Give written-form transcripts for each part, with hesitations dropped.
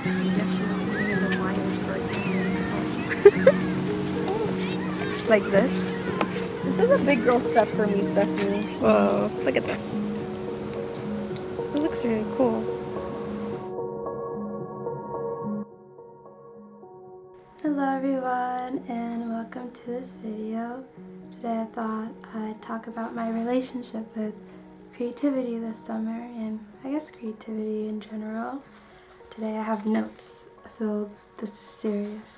Maybe I should be in the Myers-Briggs. Like this. This is a big girl step for me, Stephanie. Whoa, look at this. It looks really cool. Hello everyone and welcome to this video. Today I thought I'd talk about my relationship with creativity this summer and I guess creativity in general. Today I have notes, so this is serious.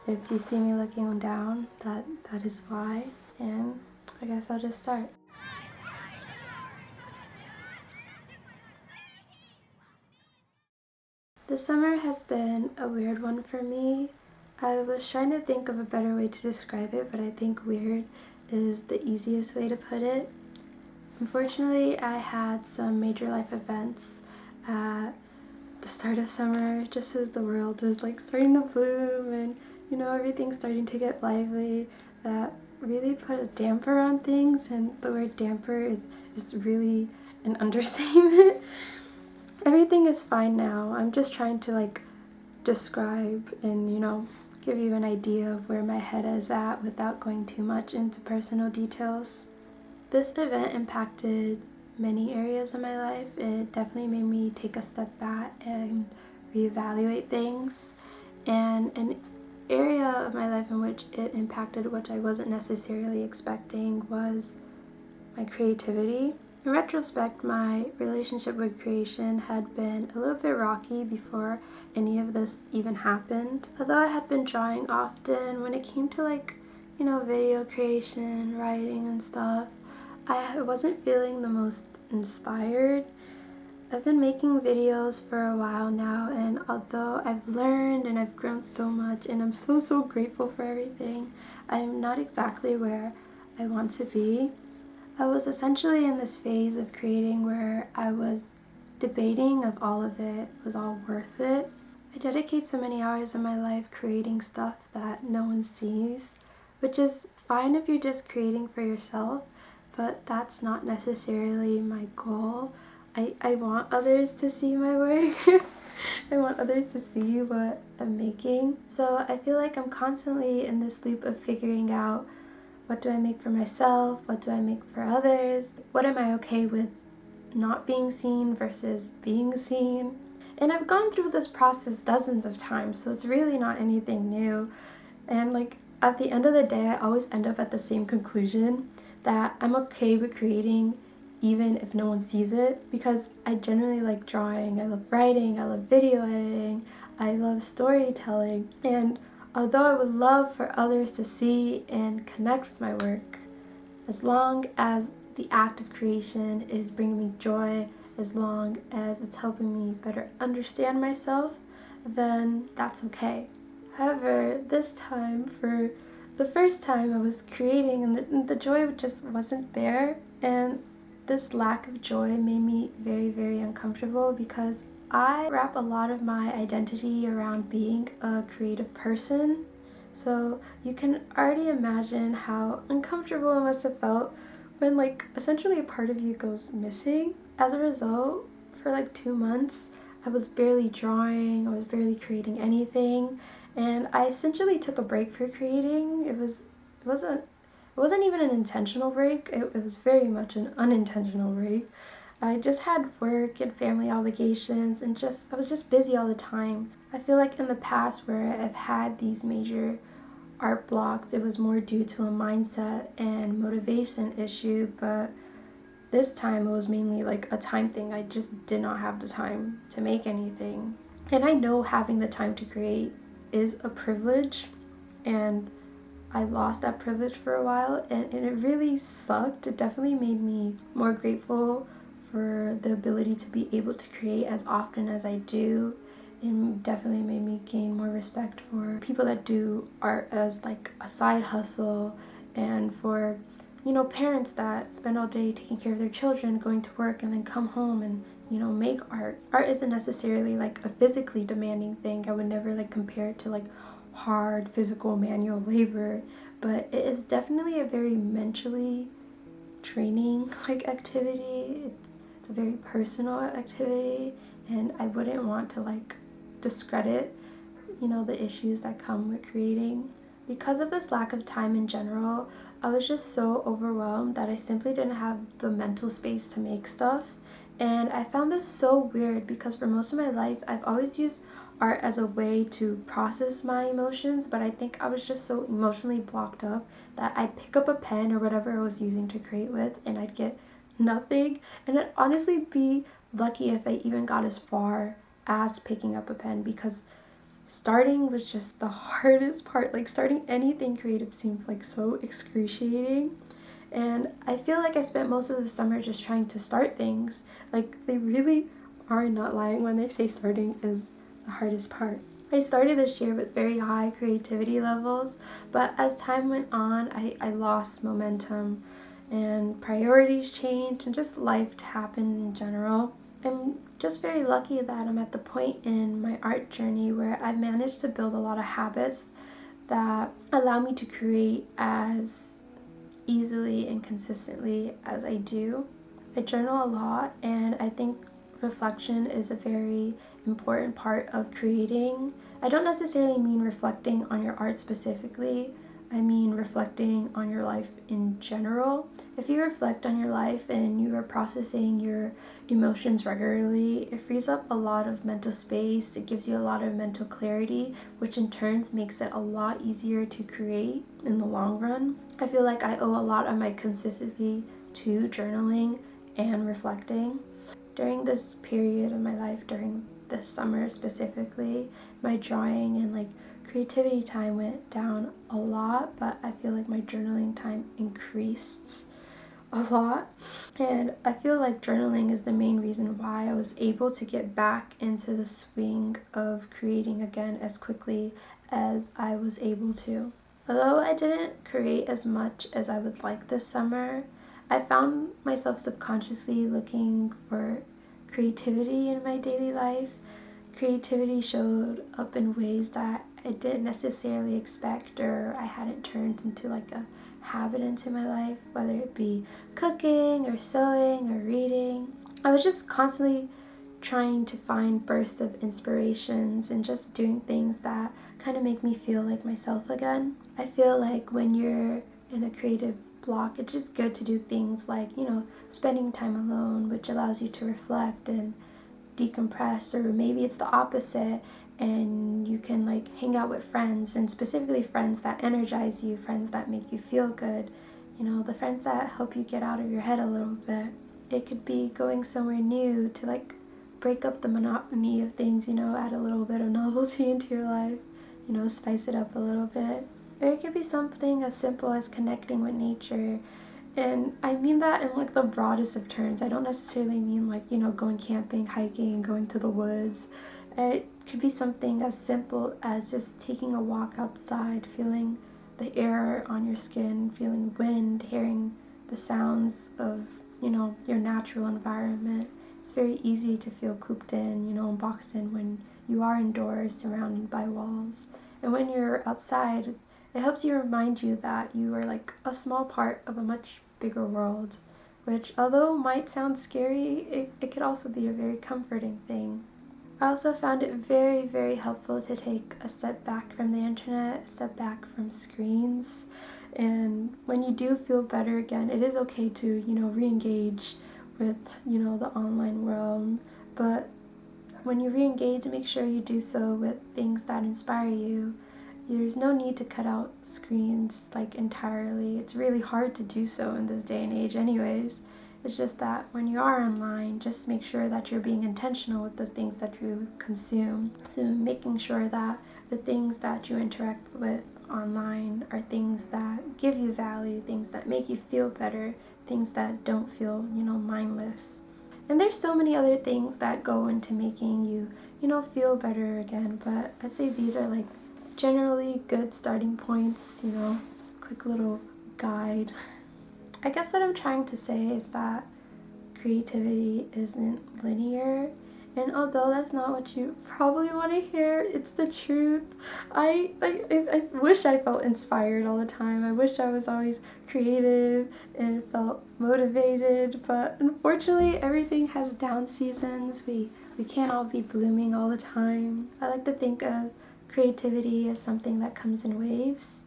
If you see me looking down, that is why, and I guess I'll just start. The summer has been a weird one for me. I was trying to think of a better way to describe it, but I think weird is the easiest way to put it. Unfortunately, I had some major life events at the start of summer, just as the world was like starting to bloom and everything's starting to get lively, that really put a damper on things, and the word damper is really an understatement. Everything is fine now. I'm just trying to describe and give you an idea of where my head is at without going too much into personal details. This event impacted many areas of my life. It definitely made me take a step back and reevaluate things. And an area of my life in which it impacted, which I wasn't necessarily expecting, was my creativity. In retrospect, my relationship with creation had been a little bit rocky before any of this even happened. Although I had been drawing often, when it came to video creation, writing and stuff, I wasn't feeling the most inspired. I've been making videos for a while now, and although I've learned and I've grown so much and I'm so grateful for everything, I'm not exactly where I want to be. I was essentially in this phase of creating where I was debating if all of it was all worth it. I dedicate so many hours of my life creating stuff that no one sees, which is fine if you're just creating for yourself, but that's not necessarily my goal. I want others to see my work. I want others to see what I'm making. So I feel like I'm constantly in this loop of figuring out, what do I make for myself? What do I make for others? What am I okay with not being seen versus being seen? And I've gone through this process dozens of times, so it's really not anything new. And at the end of the day, I always end up at the same conclusion, that I'm okay with creating even if no one sees it, because I genuinely like drawing, I love writing, I love video editing, I love storytelling, and although I would love for others to see and connect with my work, as long as the act of creation is bringing me joy, as long as it's helping me better understand myself, then that's okay. However, this time, for the first time, I was creating and the joy just wasn't there, and this lack of joy made me very uncomfortable, because I wrap a lot of my identity around being a creative person. So you can already imagine how uncomfortable it must have felt when essentially a part of you goes missing. As a result, for 2 months, I was barely drawing, I was barely creating anything, and I essentially took a break for creating. It wasn't even an intentional break. It was very much an unintentional break. I just had work and family obligations, and I was just busy all the time. I feel like in the past, where I've had these major art blocks, it was more due to a mindset and motivation issue, but this time it was mainly a time thing. I just did not have the time to make anything. And I know having the time to create is a privilege, and I lost that privilege for a while, and it really sucked. It definitely made me more grateful for the ability to be able to create as often as I do. It definitely made me gain more respect for people that do art as a side hustle, and for parents that spend all day taking care of their children, going to work, and then come home and make art. Art isn't necessarily a physically demanding thing. I would never compare it to hard physical manual labor, but it is definitely a very mentally training activity. It's a very personal activity, and I wouldn't want to discredit, the issues that come with creating. Because of this lack of time in general, I was just so overwhelmed that I simply didn't have the mental space to make stuff. And I found this so weird because for most of my life, I've always used art as a way to process my emotions, but I think I was just so emotionally blocked up that I'd pick up a pen or whatever I was using to create with and I'd get nothing. And I'd honestly be lucky if I even got as far as picking up a pen, because starting was just the hardest part. Like, starting anything creative seemed like so excruciating. And I feel like I spent most of the summer just trying to start things. Like, they really are not lying when they say starting is the hardest part. I started this year with very high creativity levels, but as time went on, I lost momentum and priorities changed and just life happened in general. I'm just very lucky that I'm at the point in my art journey where I've managed to build a lot of habits that allow me to create as easily and consistently as I do. I journal a lot, and I think reflection is a very important part of creating. I don't necessarily mean reflecting on your art specifically. I mean reflecting on your life in general. If you reflect on your life and you are processing your emotions regularly, it frees up a lot of mental space. It gives you a lot of mental clarity, which in turn makes it a lot easier to create in the long run. I feel like I owe a lot of my consistency to journaling and reflecting. During this period of my life, during this summer specifically, my drawing and creativity time went down a lot, but I feel like my journaling time increased a lot. And I feel like journaling is the main reason why I was able to get back into the swing of creating again as quickly as I was able to. Although I didn't create as much as I would like this summer, I found myself subconsciously looking for creativity in my daily life. Creativity showed up in ways that I didn't necessarily expect, or I hadn't turned into a habit into my life, whether it be cooking or sewing or reading. I was just constantly trying to find bursts of inspirations and just doing things that kind of make me feel like myself again. I feel like when you're in a creative block, it's just good to do things like, spending time alone, which allows you to reflect and decompress, or maybe it's the opposite and you can hang out with friends, and specifically friends that energize you, friends that make you feel good, the friends that help you get out of your head a little bit. It could be going somewhere new to break up the monotony of things, add a little bit of novelty into your life, spice it up a little bit. Or it could be something as simple as connecting with nature. And I mean that in the broadest of terms. I don't necessarily mean going camping, hiking, going to the woods. It could be something as simple as just taking a walk outside, feeling the air on your skin, feeling wind, hearing the sounds of, your natural environment. It's very easy to feel cooped in, and boxed in when you are indoors surrounded by walls. And when you're outside, it helps you remind you that you are a small part of a much bigger world, which although might sound scary, it could also be a very comforting thing. I also found it very, very helpful to take a step back from the internet, a step back from screens. And when you do feel better again, it is okay to, re-engage with, the online world. But when you re-engage, make sure you do so with things that inspire you. There's no need to cut out screens entirely. It's really hard to do so in this day and age anyways. It's just that when you are online, just make sure that you're being intentional with the things that you consume. So making sure that the things that you interact with online are things that give you value, things that make you feel better, things that don't feel, mindless. And there's so many other things that go into making you, feel better again, but I'd say these are generally good starting points, quick little guide. I guess what I'm trying to say is that creativity isn't linear, and although that's not what you probably want to hear, it's the truth. I wish I felt inspired all the time. I wish I was always creative and felt motivated, but unfortunately everything has down seasons. We we can't all be blooming all the time. I like to think of creativity as something that comes in waves.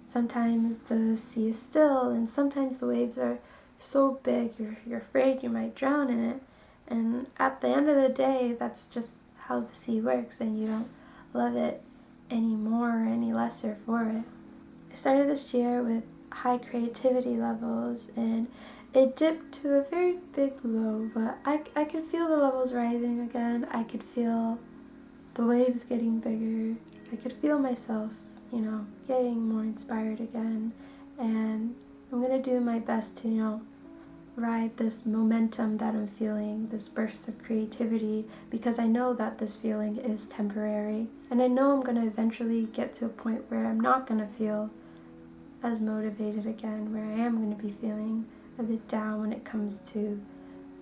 Sometimes the sea is still, and sometimes the waves are so big you're afraid you might drown in it. And at the end of the day, that's just how the sea works, and you don't love it any more or any lesser for it. I started this year with high creativity levels, and it dipped to a very big low, but I could feel the levels rising again. I could feel the waves getting bigger. I could feel myself, getting more inspired again. And I'm going to do my best to, ride this momentum that I'm feeling, this burst of creativity, because I know that this feeling is temporary. And I know I'm going to eventually get to a point where I'm not going to feel as motivated again, where I am going to be feeling a bit down when it comes to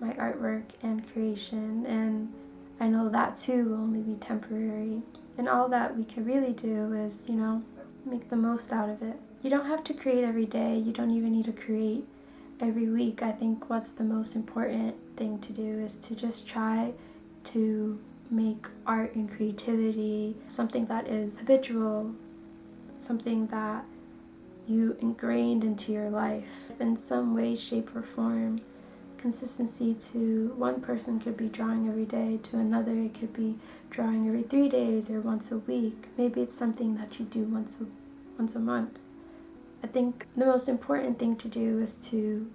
my artwork and creation. And I know that too will only be temporary. And all that we can really do is, make the most out of it. You don't have to create every day. You don't even need to create every week. I think what's the most important thing to do is to just try to make art and creativity something that is habitual, something that you ingrained into your life in some way, shape, or form. Consistency to one person could be drawing every day, to another it could be drawing every 3 days or once a week. Maybe it's something that you do once a month. I think the most important thing to do is to,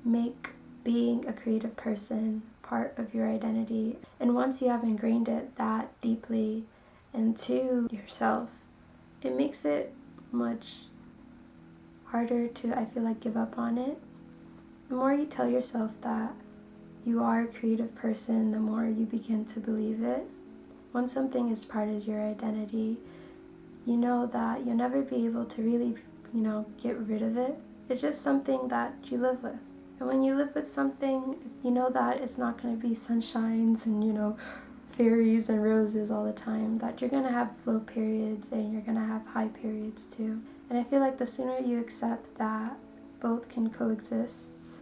make being a creative person part of your identity. And once you have ingrained it that deeply into yourself, it makes it much harder to, I feel like, give up on it. The more you tell yourself that you are a creative person, the more you begin to believe it. When something is part of your identity, you know that you'll never be able to really, get rid of it. It's just something that you live with. And when you live with something, you know that it's not going to be sunshines and, fairies and roses all the time, that you're going to have low periods and you're going to have high periods too. And I feel like the sooner you accept that both can coexist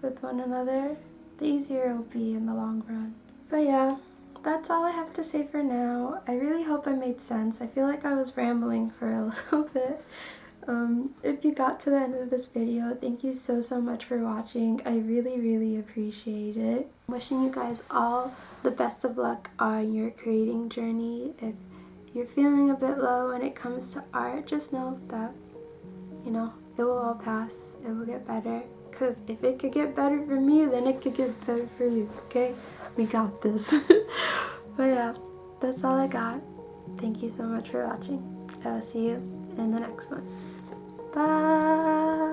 with one another, the easier it'll be in the long run. But yeah, that's all I have to say for now. I really hope I made sense. I feel like I was rambling for a little bit. If you got to the end of this video, thank you so much for watching. I really appreciate it. Wishing you guys all the best of luck on your creating journey. If you're feeling a bit low when it comes to art, just know that, it will all pass. It will get better. Because if it could get better for me, then it could get better for you, okay? We got this. But yeah, that's all I got. Thank you so much for watching. I will see you in the next one. Bye!